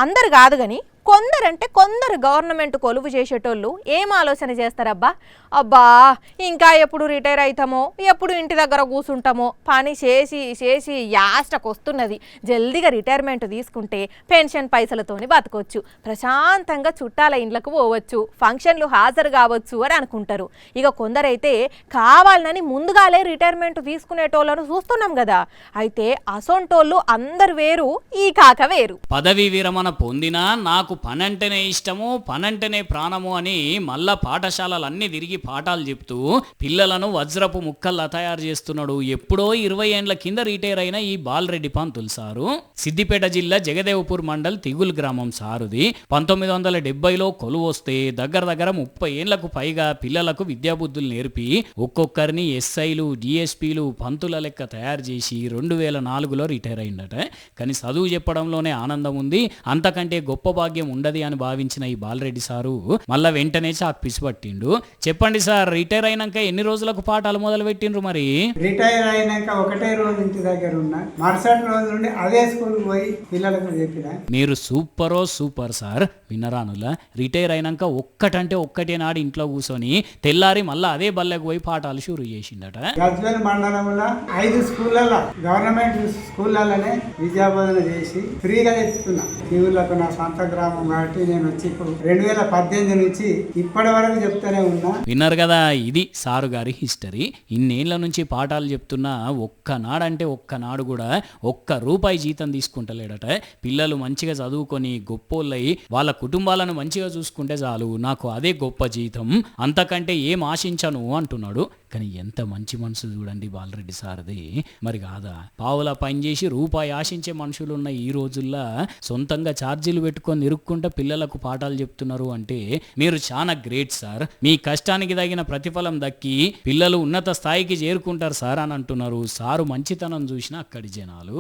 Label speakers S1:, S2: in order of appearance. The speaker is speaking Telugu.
S1: అందరు కాదు కానీ కొందరంటే కొందరు గవర్నమెంట్ కొలువు చేసేటోళ్ళు ఏం ఆలోచన చేస్తారబ్బా, అబ్బా ఇంకా ఎప్పుడు రిటైర్ అవుతామో, ఎప్పుడు ఇంటి దగ్గర కూర్చుంటామో, పని చేసి చేసి యాస్టకు వస్తున్నది, జల్దిగా రిటైర్మెంట్ తీసుకుంటే పెన్షన్ పైసలతోని బతకొచ్చు, ప్రశాంతంగా చుట్టాల ఇండ్లకు పోవచ్చు, ఫంక్షన్లు హాజరు కావచ్చు అని అనుకుంటారు. ఇక కొందరైతే కావాలని ముందుగాలే రిటైర్మెంట్ తీసుకునేటోళ్ళను చూస్తున్నాం కదా. అయితే అసొంటోళ్ళు అందరు వేరు, ఈ కాక వేరు.
S2: పదవీ విరమణ పొందినా నాకు పనంటేనే ఇష్టము, పనంటేనే ప్రాణము అని మళ్ళా పాఠశాలలన్నీ తిరిగి పాఠాలు చెప్తూ పిల్లలను వజ్రపు ముక్కల్లా తయారు చేస్తున్నాడు. ఎప్పుడో 20 ఏండ్ల కింద రిటైర్ అయిన ఈ బాలరెడ్డి పంతులు సారు సిద్దిపేట జిల్లా జగదేవ్పూర్ మండల్ తిగుల్ గ్రామం సారుది. 1970లో కొలువు వస్తే దగ్గర 30 ఏండ్లకు పైగా పిల్లలకు విద్యాబుద్ధులు నేర్పి ఒక్కొక్కరిని ఎస్ఐలు, డిఎస్పీలు, పంతుల లెక్క తయారు చేసి 2004లో రిటైర్ అయిందట. కానీ చదువు చెప్పడంలోనే ఆనందం ఉంది, అంతకంటే గొప్ప భాగ్యం ఉండదు అని భావించిన ఈ బాలరెడ్డి సారు మళ్ళా వెంటనే చాక్ పిసిపట్టిండు. చెప్పండి సార్, రిటైర్ అయినాక ఎన్ని రోజులకు పాఠాలు మొదలు పెట్టిండ్రు? మరి
S3: రిటైర్ అయినాక ఒకటే రోజు ఇంటి దగ్గర ఉన్నా, మరుసటి రోజు నుండి అదే స్కూల్ పోయి పిల్లలకు చెప్పిన.
S2: మీరు సూపర్ సార్. వినరానులా రిటైర్ అయినాక ఒక్కటంటే ఒక్కటే నాడు ఇంట్లో కూర్చొని తెల్లారి మళ్ళా అదే బల్లెకు పోయి పాఠాలు షురూ చేసిండట.
S3: గజ్వేల్ మండలంలో 5 స్కూళ్ళలో గవర్నమెంట్ స్కూళ్ళలోనే విద్యాబోధన చేసి ఫ్రీగా చెప్తున్నా. టీవీలకు నా సొంత గ్రామం కాబట్టి నేను వచ్చి ఇప్పుడు 2018 నుంచి ఇప్పటి వరకు చెప్తూనే ఉన్నా.
S2: విన్నారు కదా, ఇది సారు గారి హిస్టరీ. ఇన్నేళ్ల నుంచి పాఠాలు చెప్తున్నా ఒక్కనాడంటే ఒక్కనాడు కూడా ₹1 జీతం తీసుకుంటలేడట. పిల్లలు మంచిగా చదువుకొని గొప్పోళ్ళై వాళ్ళ కుటుంబాలను మంచిగా చూసుకుంటే చాలు, నాకు అదే గొప్ప జీతం, అంతకంటే ఏం ఆశించను అంటున్నాడు. కానీ ఎంత మంచి మనసు చూడండి బాలరెడ్డి సార్ది. మరి కాదా, పావులా పనిచేసి రూపాయి ఆశించే మనుషులు ఉన్న ఈ రోజుల్లో సొంతంగా ఛార్జీలు పెట్టుకొని ఇరుక్కుంటే పిల్లలకు పాఠాలు చెప్తున్నారు అంటే మీరు చాలా గ్రేట్ సార్. మీ కష్టానికి తగిన ప్రతిఫలం దక్కి పిల్లలు ఉన్నత స్థాయికి చేరుకుంటారు సార్ అని అంటున్నారు. సారు మంచితనం చూసిన అక్కడి జనాలు.